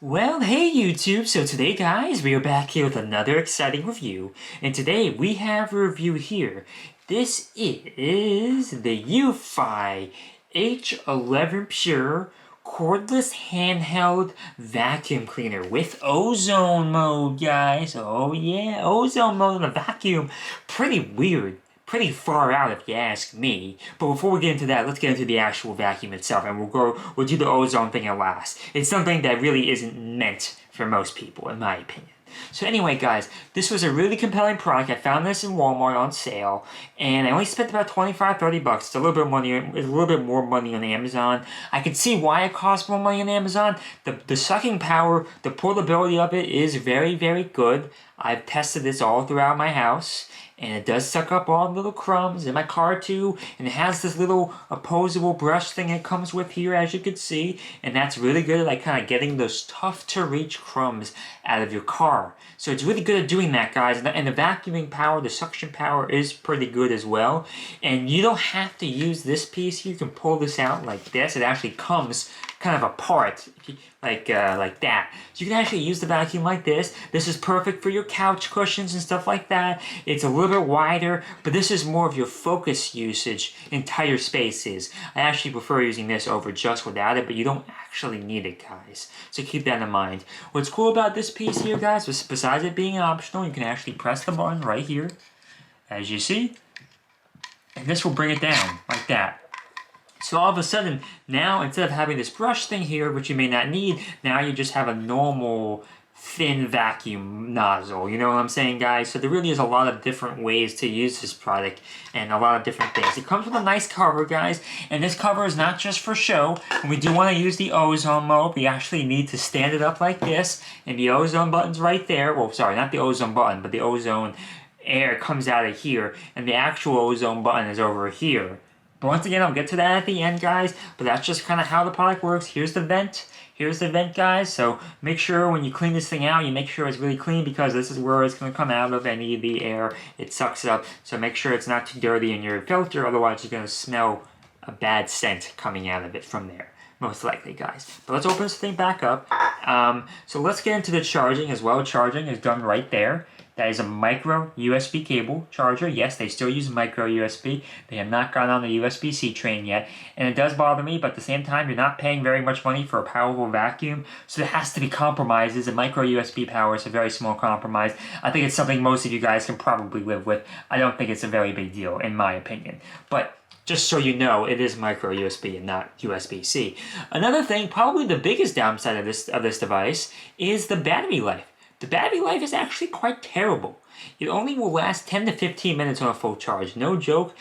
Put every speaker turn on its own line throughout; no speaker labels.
Well, hey YouTube! So today, guys, we are back here with another exciting review, and today we have a review here. This is the Eufy H11 Pure Cordless Handheld Vacuum Cleaner with ozone mode, guys. Oh yeah, ozone mode in the vacuum. Pretty weird. Pretty far out if you ask me. But before we get into that, let's get into the actual vacuum itself, and we'll do the ozone thing at last. It's something that really isn't meant for most people, in my opinion. So anyway, guys, this was a really compelling product. I found this in Walmart on sale, and I only spent about 25-30 bucks. It's a little bit money. It's a little bit more money on Amazon. I can see why it costs more money on Amazon. The sucking power, the portability of it is very, very good. I've tested this all throughout my house, and it does suck up all the little crumbs in my car too, and it has this little opposable brush thing it comes with here, as you can see, and that's really good at like kind of getting those tough to reach crumbs out of your car. So it's really good at doing that, guys, and the vacuuming power, the suction power is pretty good as well, and you don't have to use this piece here. You can pull this out like this. It actually comes kind of apart, like that. So you can actually use the vacuum like this. This is perfect for your couch cushions and stuff like that. It's a little bit wider, but this is more of your focus usage in tighter spaces. I actually prefer using this over just without it, but you don't actually need it, guys. So keep that in mind. What's cool about this piece here, guys, besides it being optional, you can actually press the button right here, as you see, and this will bring it down like that. So all of a sudden, now instead of having this brush thing here, which you may not need, now you just have a normal thin vacuum nozzle. You know what I'm saying, guys? So there really is a lot of different ways to use this product and a lot of different things. It comes with a nice cover, guys, and this cover is not just for show. When we do want to use the ozone mode, we actually need to stand it up like this, and the ozone button's right there. Well, sorry, not the ozone button, but the ozone air comes out of here, and the actual ozone button is over here. But once again, I'll get to that at the end, guys, but that's just kind of how the product works. Here's the vent. Here's the vent, guys, so make sure when you clean this thing out, you make sure it's really clean, because this is where it's going to come out of any of the air. It sucks it up, so make sure it's not too dirty in your filter, otherwise you're going to smell a bad scent coming out of it from there. Most likely, guys. But let's open this thing back up. So let's get into the charging as well. Charging is done right there. That is a micro USB cable charger. Yes, they still use micro USB. They have not gone on the USB-C train yet. And it does bother me, but at the same time, you're not paying very much money for a powerful vacuum. So there has to be compromises. And micro USB power is a very small compromise. I think it's something most of you guys can probably live with. I don't think it's a very big deal, in my opinion. But just so you know, it is micro USB and not USB-C. Another thing, probably the biggest downside of this device, is the battery life. The battery life is actually quite terrible. It only will last 10 to 15 minutes on a full charge. No joke,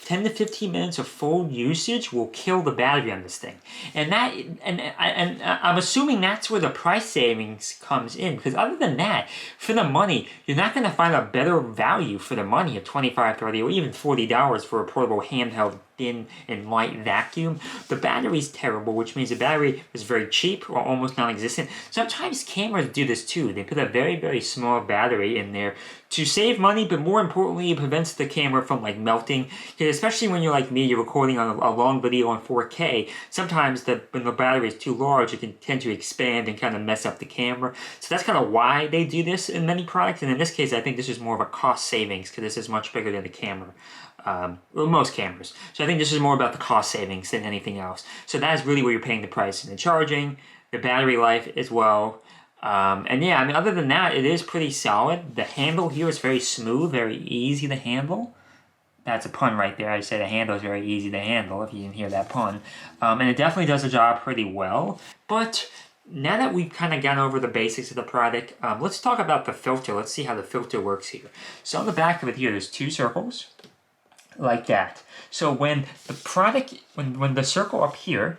10 to 15 minutes of full usage will kill the battery on this thing. And I'm assuming that's where the price savings comes in, because other than that, for the money, you're not going to find a better value for the money of $25, $30, or even $40 for a portable handheld thin and light vacuum. The battery's terrible, which means the battery is very cheap or almost non-existent. Sometimes cameras do this too. They put a very, very small battery in there to save money, but more importantly, it prevents the camera from like melting. Because especially when you're like me, you're recording on a long video on 4K, sometimes when the battery is too large, it can tend to expand and kind of mess up the camera. So that's kind of why they do this in many products. And in this case, I think this is more of a cost savings, because this is much bigger than the camera. Well, most cameras. So I think this is more about the cost savings than anything else. So that is really where you're paying the price in the charging, the battery life as well. And yeah, I mean, other than that, it is pretty solid. The handle here is very smooth, very easy to handle. That's a pun right there. I said the handle is very easy to handle, if you didn't hear that pun. And it definitely does the job pretty well. But now that we've kind of gone over the basics of the product, let's talk about the filter. Let's see how the filter works here. So on the back of it here, there's two circles, like that. So when the product, when the circle up here,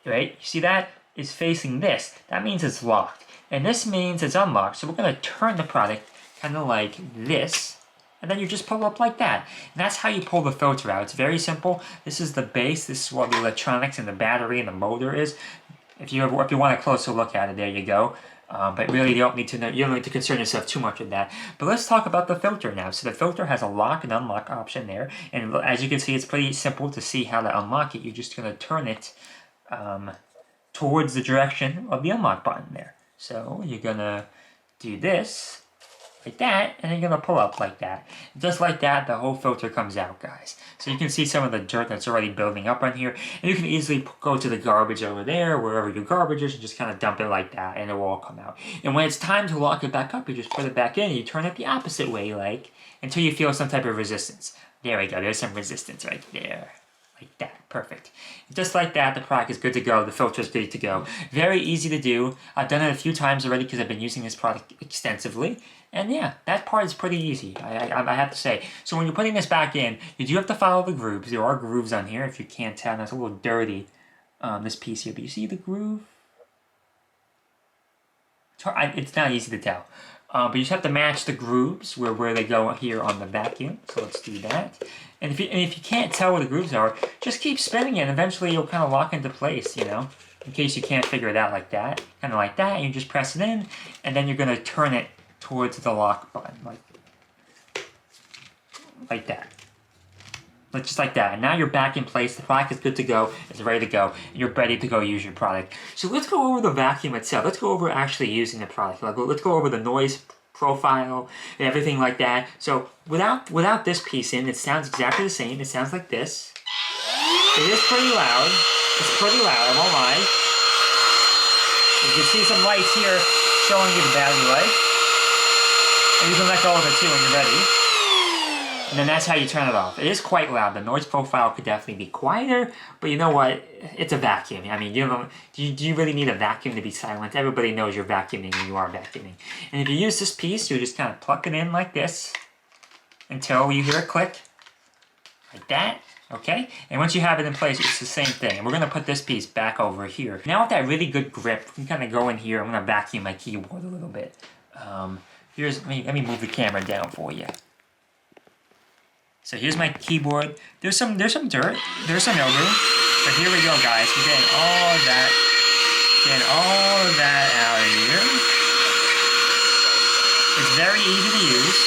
right, you see that is facing this, that means it's locked. And this means it's unlocked. So we're going to turn the product kind of like this, and then you just pull up like that. And that's how you pull the filter out. It's very simple. This is the base. This is what the electronics and the battery and the motor is. If you want a closer look at it, there you go. But really, you don't need to concern yourself too much with that. But let's talk about the filter now. So the filter has a lock and unlock option there. And as you can see, it's pretty simple to see how to unlock it. You're just going to turn it towards the direction of the unlock button there. So you're gonna do this, like that, and then you're gonna pull up like that. Just like that, the whole filter comes out, guys. So you can see some of the dirt that's already building up on here, and you can easily go to the garbage over there, wherever your garbage is, and just kind of dump it like that, and it will all come out. And when it's time to lock it back up, you just put it back in, and you turn it the opposite way, like, until you feel some type of resistance. There we go, there's some resistance right there. Like that, perfect. Just like that, the product is good to go. The filter is good to go. Very easy to do. I've done it a few times already because I've been using this product extensively. And yeah, that part is pretty easy, I have to say. So when you're putting this back in, you do have to follow the grooves. There are grooves on here, if you can't tell. That's a little dirty, this piece here. But you see the groove? It's not easy to tell. But you just have to match the grooves where they go here on the vacuum. So let's do that. And if you can't tell where the grooves are, just keep spinning it, and eventually you'll kind of lock into place, you know? In case you can't figure it out like that. Kind of like that, and you just press it in, and then you're going to turn it towards the lock button, like that. Just like that. And now you're back in place, the product is good to go, it's ready to go, and you're ready to go use your product. So let's go over the vacuum itself. Let's go over actually using the product. Let's go over the noise profile and everything like that. So without this piece in, it sounds exactly the same. It sounds like this. It is pretty loud. It's pretty loud, I won't lie. You can see some lights here showing you the battery life. And you can let go of it too when you're ready. And then that's how you turn it off. It is quite loud. The noise profile could definitely be quieter, but you know what? It's a vacuum. I mean, do you really need a vacuum to be silent? Everybody knows you're vacuuming when you are vacuuming. And if you use this piece, you just kind of pluck it in like this until you hear a click, like that. Okay? And once you have it in place, it's the same thing. And we're going to put this piece back over here. Now with that really good grip, we can kind of go in here. I'm going to vacuum my keyboard a little bit. Let me move the camera down for you. So here's my keyboard. There's some dirt, there's some mildew. But here we go, guys. We're getting all of that out of here. It's very easy to use.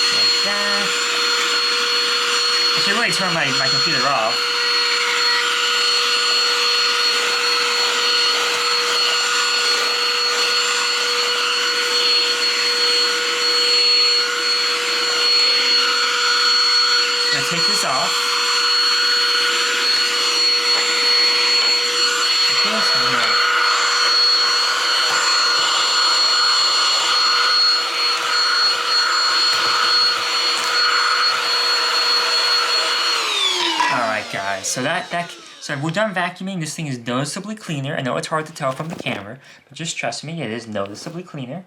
Like that. I should really turn my computer off. Take this off. Like this, Alright guys, so we're done vacuuming. This thing is noticeably cleaner. I know it's hard to tell from the camera, but just trust me, it is noticeably cleaner.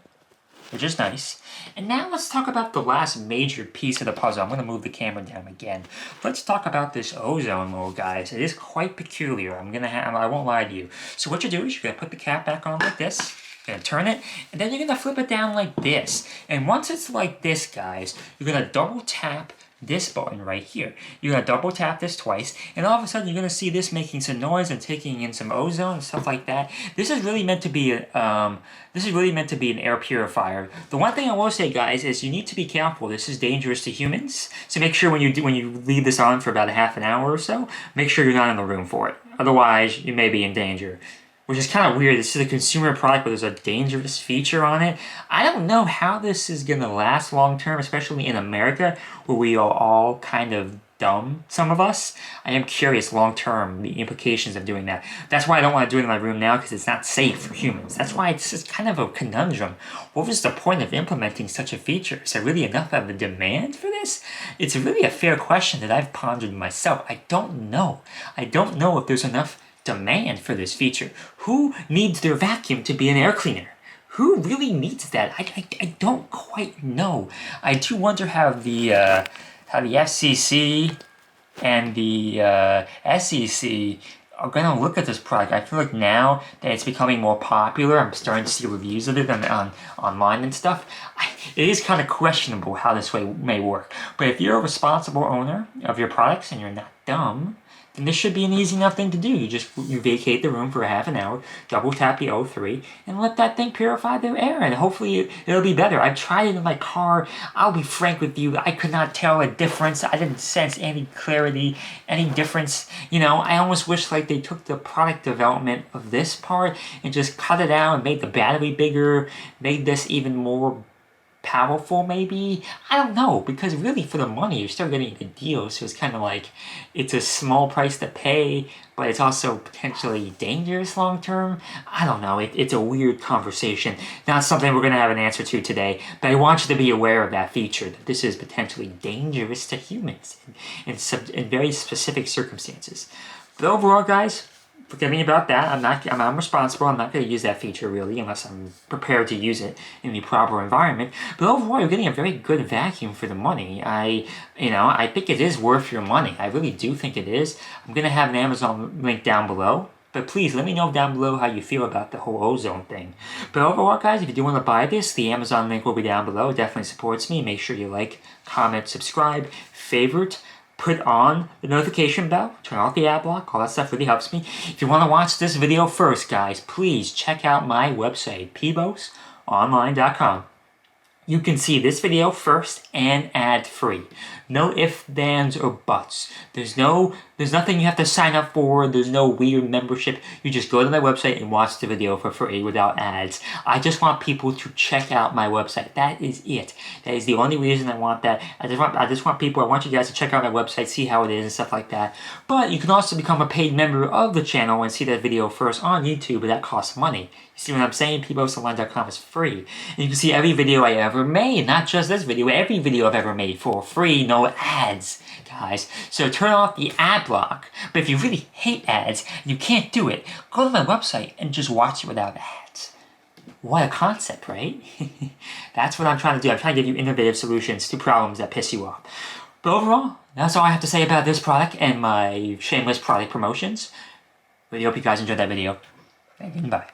Which is nice. And now let's talk about the last major piece of the puzzle. I'm going to move the camera down again. Let's talk about this ozone mode, guys. It is quite peculiar. I won't lie to you. So what you do is you're going to put the cap back on like this. You're going to turn it, and then you're going to flip it down like this. And once it's like this, guys, you're going to double tap this button right here. You're going to double tap this twice, and all of a sudden you're going to see this making some noise and taking in some ozone and stuff like that. This is really meant to be an air purifier. The one thing I will say, guys, is you need to be careful. This is dangerous to humans, so make sure when you leave this on for about a half an hour or so, make sure you're not in the room for it. Otherwise, you may be in danger. Which is kind of weird. This is a consumer product, but there's a dangerous feature on it. I don't know how this is going to last long term, especially in America, where we are all kind of dumb, some of us. I am curious long term, the implications of doing that. That's why I don't want to do it in my room now, because it's not safe for humans. That's why it's just kind of a conundrum. What was the point of implementing such a feature? Is there really enough of a demand for this? It's really a fair question that I've pondered myself. I don't know. I don't know if there's enough demand for this feature. Who needs their vacuum to be an air cleaner? Who really needs that? I don't quite know. I do wonder how the FCC and the SEC are going to look at this product. I feel like now that it's becoming more popular, I'm starting to see reviews of it on online and stuff. It is kind of questionable how this way may work. But if you're a responsible owner of your products and you're not dumb, then this should be an easy enough thing to do. You vacate the room for a half an hour, double tap the O3, and let that thing purify the air, and hopefully it'll be better. I've tried it in my car. I'll be frank with you, I could not tell a difference. I didn't sense any clarity, any difference. You know, I almost wish like they took the product development of this part and just cut it out and made the battery bigger, made this even more powerful maybe. I don't know, because really for the money you're still getting a deal, so it's kind of like it's a small price to pay, but it's also potentially dangerous long term. I don't know, it's a weird conversation, not something we're going to have an answer to today, but I want you to be aware of that feature, that this is potentially dangerous to humans in very specific circumstances. But overall, guys, forget me about that. I'm responsible. I'm not going to use that feature really unless I'm prepared to use it in the proper environment. But overall, you're getting a very good vacuum for the money. I think it is worth your money. I really do think it is. I'm going to have an Amazon link down below. But please let me know down below how you feel about the whole ozone thing. But overall, guys, if you do want to buy this, the Amazon link will be down below. It definitely supports me. Make sure you like, comment, subscribe, favorite, put on the notification bell, turn off the ad block, all that stuff really helps me. If you want to watch this video first, guys, please check out my website, pbosonline.com. You can see this video first and ad-free. No ifs, ands, or buts. There's nothing you have to sign up for. There's no weird membership. You just go to my website and watch the video for free without ads. I just want people to check out my website. That is it. That is the only reason I want that. I just want you guys to check out my website, see how it is and stuff like that. But you can also become a paid member of the channel and see that video first on YouTube, but that costs money. You see what I'm saying? pbosonline.com is free. And you can see every video I ever made, not just this video, every video I've ever made for free, no ads, guys. So turn off the ad block. But if you really hate ads and you can't do it, go to my website and just watch it without ads. What a concept, right? That's what I'm trying to do. I'm trying to give you innovative solutions to problems that piss you off. But overall, that's all I have to say about this product and my shameless product promotions. Really hope you guys enjoyed that video. Thank you, bye.